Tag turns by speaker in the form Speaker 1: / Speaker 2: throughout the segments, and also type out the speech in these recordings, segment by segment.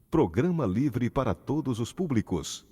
Speaker 1: Programa livre para todos os públicos.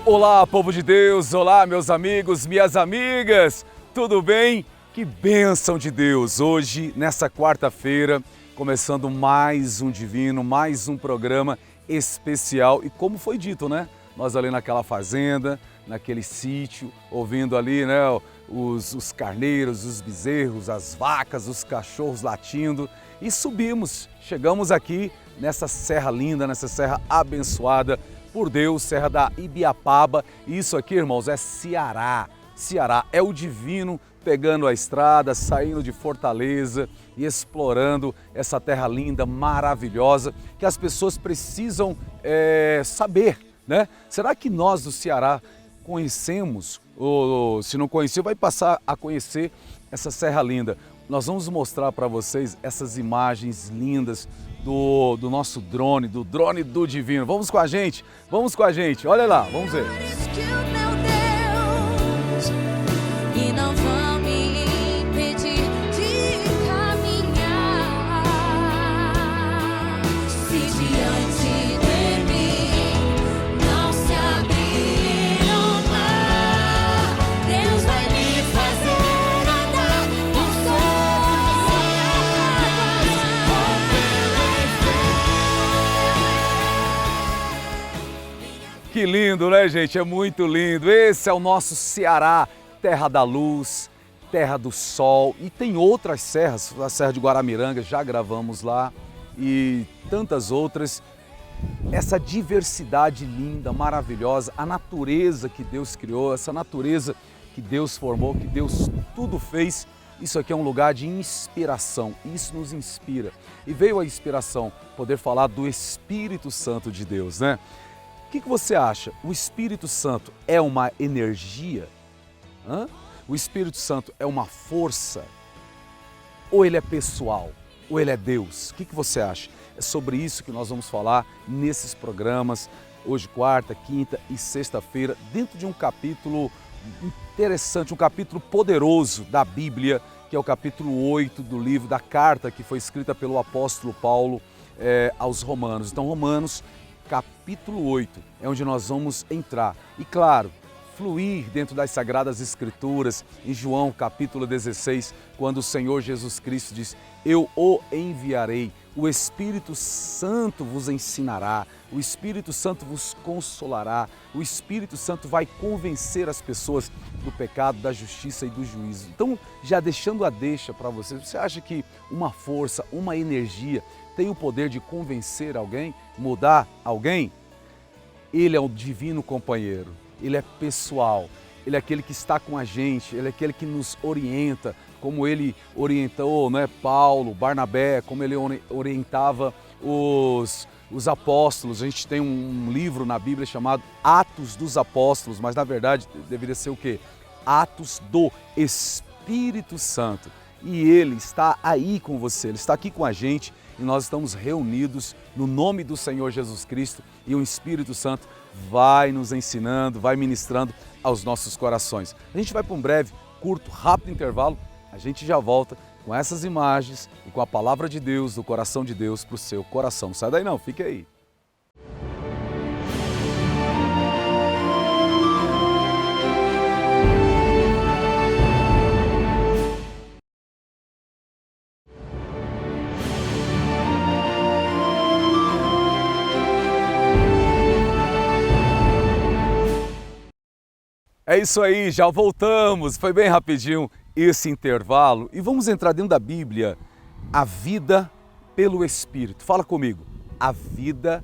Speaker 2: Olá, povo de Deus! Olá, meus amigos, minhas amigas! Tudo bem? Que bênção de Deus! Hoje, nessa quarta-feira, começando mais um Divino, mais um programa especial. E como foi dito, né? Nós ali naquela fazenda, naquele sítio, ouvindo ali, né? Os carneiros, os bezerros, as vacas, os cachorros latindo. E subimos, chegamos aqui nessa serra linda, nessa serra abençoada por Deus, Serra da Ibiapaba. Isso aqui, irmãos, é Ceará. Ceará é o divino pegando a estrada, saindo de Fortaleza e explorando essa terra linda, maravilhosa, que as pessoas precisam saber, né? Será que nós do Ceará conhecemos, ou se não conhecer, vai passar a conhecer essa serra linda? Nós vamos mostrar para vocês essas imagens lindas do nosso drone, do drone do Divino. Vamos com a gente, olha lá, vamos ver.
Speaker 3: E não vão me impedir de caminhar. Se diante de mim não se abrir o mar, Deus vai me fazer andar por sobre as águas.
Speaker 2: Que lindo, né, gente? É muito lindo. Esse é o nosso Ceará, terra da luz, terra do sol. E tem outras serras, a Serra de Guaramiranga, já gravamos lá, e tantas outras. Essa diversidade linda, maravilhosa, a natureza que Deus criou, essa natureza que Deus formou, que Deus tudo fez. Isso aqui é um lugar de inspiração, isso nos inspira. E veio a inspiração, poder falar do Espírito Santo de Deus, né? O que você acha? O Espírito Santo é uma energia? O Espírito Santo é uma força? Ou ele é pessoal? Ou ele é Deus? O que você acha? É sobre isso que nós vamos falar nesses programas, hoje quarta, quinta e sexta-feira, dentro de um capítulo interessante, um capítulo poderoso da Bíblia, que é o capítulo 8 do livro da carta que foi escrita pelo apóstolo Paulo aos Romanos. Então, Romanos, capítulo 8, é onde nós vamos entrar. E claro, fluir dentro das Sagradas Escrituras, em João capítulo 16, quando o Senhor Jesus Cristo diz: eu o enviarei, o Espírito Santo vos ensinará, o Espírito Santo vos consolará, o Espírito Santo vai convencer as pessoas do pecado, da justiça e do juízo. Então, já deixando a deixa para você acha que uma força, uma energia tem o poder de convencer alguém, mudar alguém? Ele é o divino companheiro, ele é pessoal, ele é aquele que está com a gente, ele é aquele que nos orienta, como ele orientou, né, Paulo, Barnabé, como ele orientava os apóstolos. A gente tem um livro na Bíblia chamado Atos dos Apóstolos, mas na verdade deveria ser o quê? Atos do Espírito Santo. E ele está aí com você, ele está aqui com a gente e nós estamos reunidos no nome do Senhor Jesus Cristo e o Espírito Santo vai nos ensinando, vai ministrando aos nossos corações. A gente vai para um breve, curto, rápido intervalo, a gente já volta com essas imagens e com a palavra de Deus, do coração de Deus para o seu coração. Não sai daí não, fique aí. É isso aí, já voltamos, foi bem rapidinho esse intervalo e vamos entrar dentro da Bíblia, a vida pelo Espírito. Fala comigo, a vida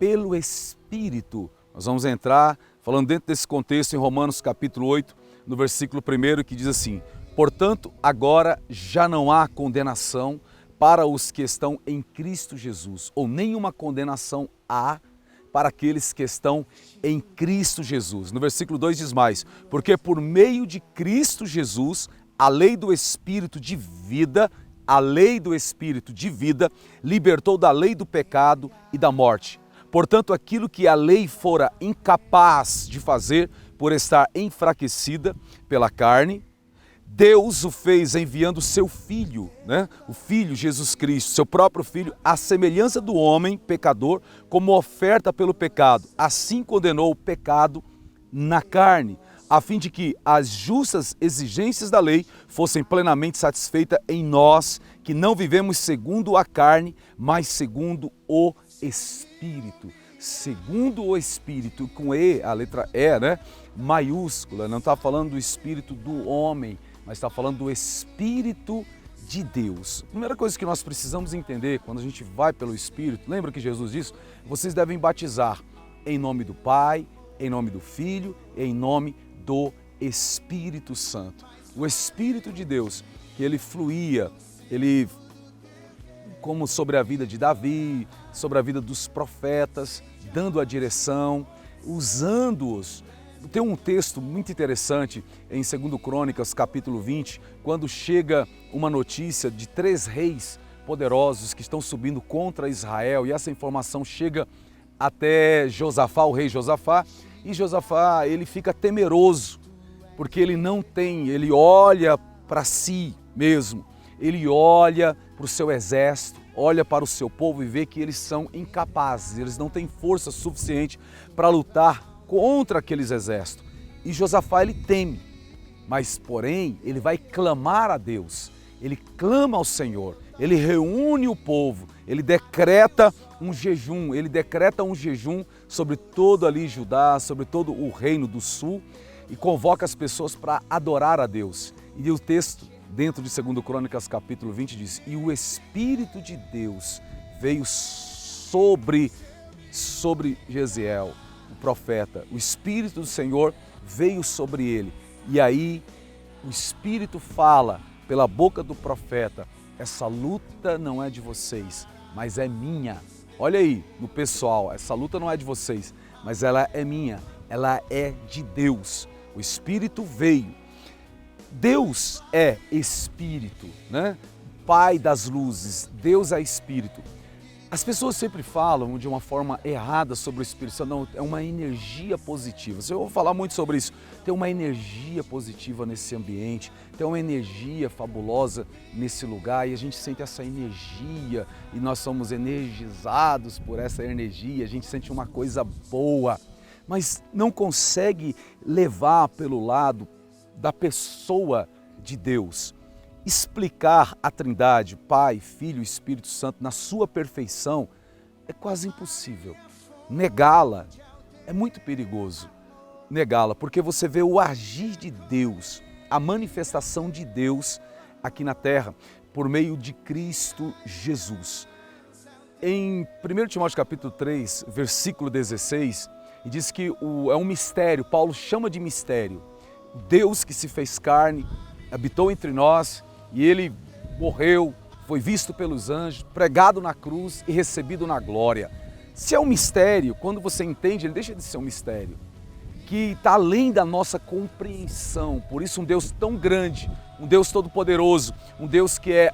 Speaker 2: pelo Espírito. Nós vamos entrar falando dentro desse contexto em Romanos capítulo 8, no versículo 1, que diz assim: portanto, agora já não há condenação para os que estão em Cristo Jesus, ou nenhuma condenação há para aqueles que estão em Cristo Jesus. No versículo 2 diz mais: porque por meio de Cristo Jesus, a lei do Espírito de vida, a lei do Espírito de vida, libertou da lei do pecado e da morte. Portanto, aquilo que a lei fora incapaz de fazer por estar enfraquecida pela carne, Deus o fez enviando seu Filho, o Filho Jesus Cristo, seu próprio Filho, à semelhança do homem pecador, como oferta pelo pecado. Assim condenou o pecado na carne, a fim de que as justas exigências da lei fossem plenamente satisfeitas em nós, que não vivemos segundo a carne, mas segundo o Espírito. Segundo o Espírito, com E, a letra E, maiúscula, não está falando do Espírito do homem, mas está falando do Espírito de Deus. A primeira coisa que nós precisamos entender quando a gente vai pelo Espírito, lembra que Jesus disse? Vocês devem batizar em nome do Pai, em nome do Filho, em nome do Espírito Santo. O Espírito de Deus, que ele fluía, ele como sobre a vida de Davi, sobre a vida dos profetas, dando a direção, usando-os. Tem um texto muito interessante em 2 Crônicas, capítulo 20, quando chega uma notícia de 3 reis poderosos que estão subindo contra Israel, e essa informação chega até Josafá, o rei Josafá, e Josafá, ele fica temeroso, porque ele olha para si mesmo, ele olha para o seu exército, olha para o seu povo e vê que eles são incapazes, eles não têm força suficiente para lutar contra aqueles exércitos. E Josafá, ele teme, mas porém ele vai clamar a Deus, ele clama ao Senhor, ele reúne o povo, ele decreta um jejum sobre todo ali Judá, sobre todo o reino do sul, e convoca as pessoas para adorar a Deus. E o texto dentro de 2 Crônicas capítulo 20 diz: e o Espírito de Deus veio sobre Jesiel, o profeta. O Espírito do Senhor veio sobre ele. E aí o Espírito fala pela boca do profeta: essa luta não é de vocês, mas é minha. Olha aí no pessoal, essa luta não é de vocês, mas ela é minha, ela é de Deus. O Espírito veio. Deus é Espírito, Pai das luzes, Deus é Espírito. As pessoas sempre falam de uma forma errada sobre o Espírito Santo, não, é uma energia positiva. Eu vou falar muito sobre isso. Tem uma energia positiva nesse ambiente, tem uma energia fabulosa nesse lugar, e a gente sente essa energia, e nós somos energizados por essa energia, a gente sente uma coisa boa, mas não consegue levar pelo lado da pessoa de Deus. Explicar a Trindade, Pai, Filho e Espírito Santo na sua perfeição é quase impossível. Negá-la é muito perigoso. Negá-la, porque você vê o agir de Deus, a manifestação de Deus aqui na terra, por meio de Cristo Jesus. Em 1 Timóteo capítulo 3, versículo 16, diz que é um mistério, Paulo chama de mistério. Deus que se fez carne, habitou entre nós, e ele morreu, foi visto pelos anjos, pregado na cruz e recebido na glória. Se é um mistério, quando você entende, ele deixa de ser um mistério, que está além da nossa compreensão. Por isso um Deus tão grande, um Deus todo-poderoso, um Deus que é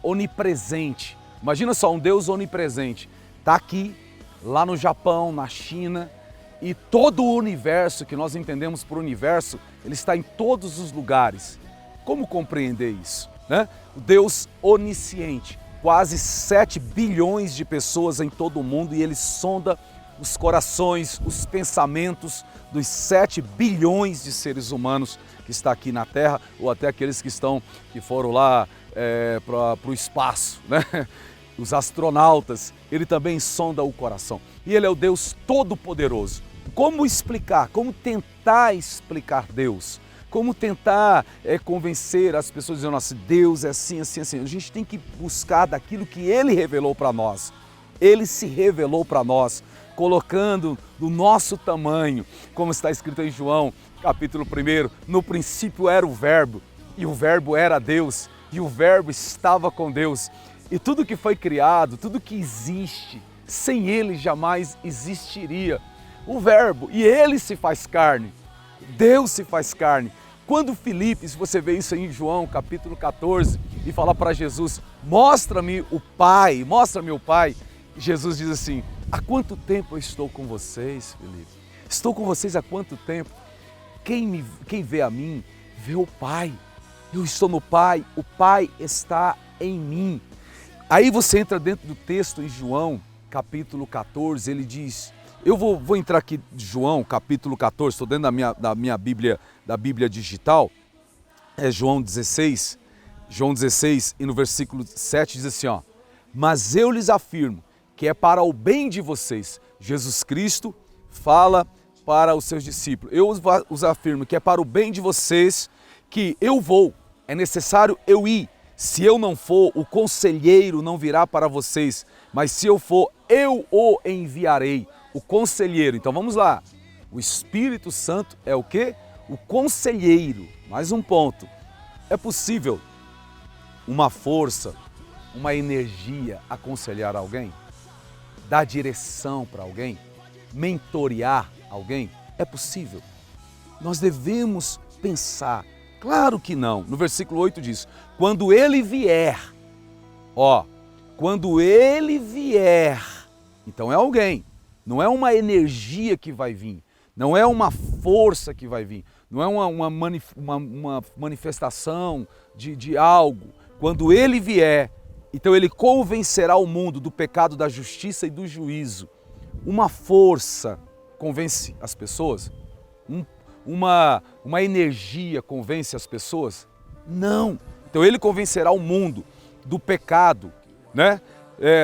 Speaker 2: onipresente. Imagina só, um Deus onipresente. Está aqui, lá no Japão, na China, e todo o universo que nós entendemos por universo, ele está em todos os lugares. Como compreender isso? O Deus onisciente, quase 7 bilhões de pessoas em todo o mundo, e ele sonda os corações, os pensamentos dos 7 bilhões de seres humanos que está aqui na Terra, ou até aqueles que foram lá para o espaço, Os astronautas, ele também sonda o coração. E ele é o Deus todo-poderoso. Como explicar? Como tentar explicar Deus? Como tentar convencer as pessoas dizendo assim, Deus é assim, assim, assim. A gente tem que buscar daquilo que Ele revelou para nós. Ele se revelou para nós, colocando do nosso tamanho, como está escrito em João, capítulo 1, no princípio era o Verbo, e o Verbo era Deus. e o Verbo estava com Deus. E tudo que foi criado, tudo que existe, sem Ele jamais existiria. O Verbo, e Ele se faz carne, Deus se faz carne. Quando Filipe, se você vê isso em João capítulo 14, e fala para Jesus, mostra-me o Pai, mostra-me o Pai. Jesus diz assim, há quanto tempo eu estou com vocês, Filipe? Estou com vocês há quanto tempo? Quem vê a mim, vê o Pai. Eu estou no Pai, o Pai está em mim. Aí você entra dentro do texto em João, capítulo 14, ele diz, eu vou entrar aqui em João, capítulo 14, estou dentro da minha Bíblia, da Bíblia digital, é João 16, e no versículo 7 diz assim, ó, mas eu lhes afirmo que é para o bem de vocês. Jesus Cristo fala para os seus discípulos, eu os afirmo que é para o bem de vocês que eu vou, é necessário eu ir. Se eu não for, o conselheiro não virá para vocês, mas se eu for, eu o enviarei. O conselheiro, então vamos lá. O Espírito Santo é o quê? O conselheiro. Mais um ponto. É possível uma força, uma energia aconselhar alguém? Dar direção para alguém? Mentorear alguém? É possível? Nós devemos pensar. Claro que não. No versículo 8 diz, quando ele vier, quando ele vier, então é alguém, não é uma energia que vai vir, não é uma força que vai vir, não é uma manifestação de algo. Quando ele vier, então ele convencerá o mundo do pecado, da justiça e do juízo. Uma força convence as pessoas? Uma energia convence as pessoas? Não. Então ele convencerá o mundo do pecado, né?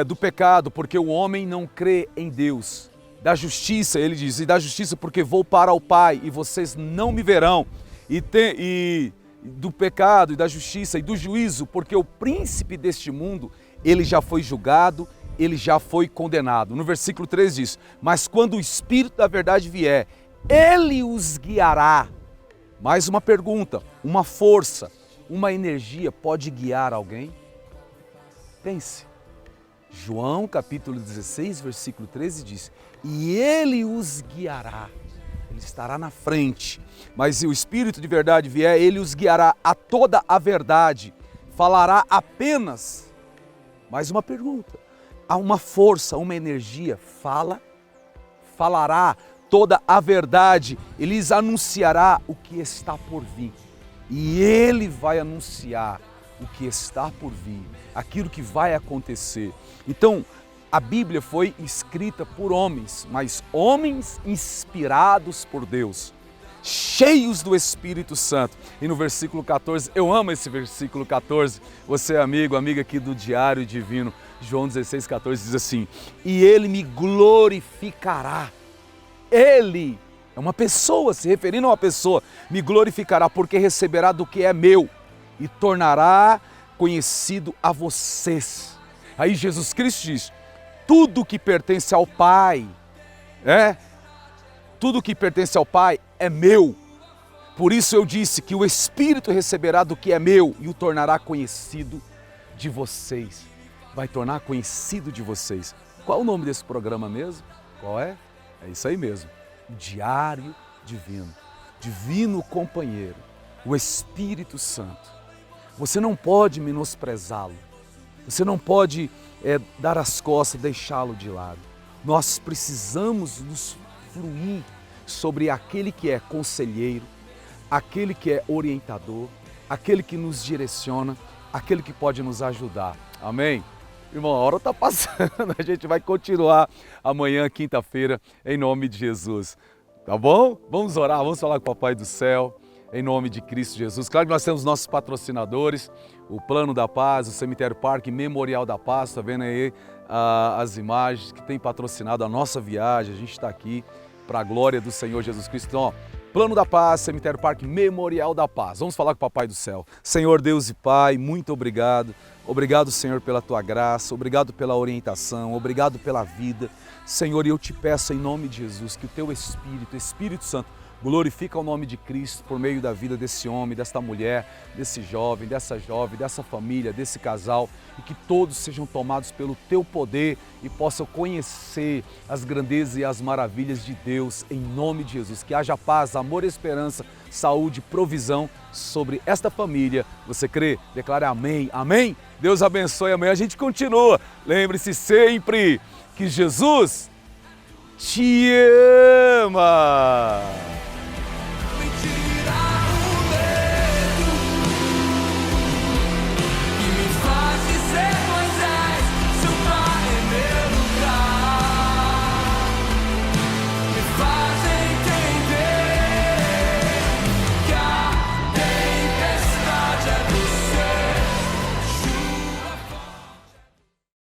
Speaker 2: Do pecado, porque o homem não crê em Deus. Da justiça, ele diz, e da justiça porque vou para o Pai e vocês não me verão. E do pecado e da justiça e do juízo, porque o príncipe deste mundo, ele já foi julgado, ele já foi condenado. No versículo 3 diz, mas quando o Espírito da verdade vier, ele os guiará. Mais uma pergunta, uma força, uma energia pode guiar alguém? Pense. João capítulo 16, versículo 13 diz, e ele os guiará, ele estará na frente, mas se o Espírito de verdade vier, ele os guiará a toda a verdade, falará apenas, mais uma pergunta, há uma força, uma energia, falará toda a verdade, ele lhes anunciará o que está por vir, e ele vai anunciar o que está por vir, aquilo que vai acontecer. Então, a Bíblia foi escrita por homens, mas homens inspirados por Deus, cheios do Espírito Santo. E no versículo 14, eu amo esse versículo 14, você é amigo, amiga aqui do Diário Divino, João 16, 14 diz assim, e ele me glorificará. Ele é uma pessoa, se referindo a uma pessoa, me glorificará porque receberá do que é meu e tornará conhecido a vocês. Aí Jesus Cristo diz, tudo que pertence ao Pai, tudo que pertence ao Pai é meu. Por isso eu disse que o Espírito receberá do que é meu e o tornará conhecido de vocês. Vai tornar conhecido de vocês. Qual é o nome desse programa mesmo? Qual é? É isso aí mesmo. O Diário Divino. Divino companheiro. O Espírito Santo. Você não pode menosprezá-lo. Você não pode dar as costas, deixá-lo de lado. Nós precisamos nos fluir sobre aquele que é conselheiro, aquele que é orientador, aquele que nos direciona, aquele que pode nos ajudar. Amém? Irmão, a hora está passando, a gente vai continuar amanhã, quinta-feira, em nome de Jesus. Tá bom? Vamos orar, vamos falar com o Papai do Céu, em nome de Cristo Jesus. Claro que nós temos nossos patrocinadores, o Plano da Paz, o Cemitério Parque Memorial da Paz, está vendo aí as imagens que tem patrocinado a nossa viagem, a gente está aqui para a glória do Senhor Jesus Cristo. Então, ó, Plano da Paz, Cemitério Parque Memorial da Paz. Vamos falar com o Papai do Céu. Senhor Deus e Pai, muito obrigado. Obrigado, Senhor, pela Tua graça, obrigado pela orientação, obrigado pela vida. Senhor, eu te peço em nome de Jesus que o Teu Espírito, Espírito Santo, Glorifica o nome de Cristo por meio da vida desse homem, desta mulher, desse jovem, dessa família, desse casal, e que todos sejam tomados pelo Teu poder e possam conhecer as grandezas e as maravilhas de Deus, em nome de Jesus. Que haja paz, amor, esperança, saúde, provisão sobre esta família. Você crê? Declare amém. Amém? Deus abençoe. Amanhã a gente continua. Lembre-se sempre que Jesus te ama.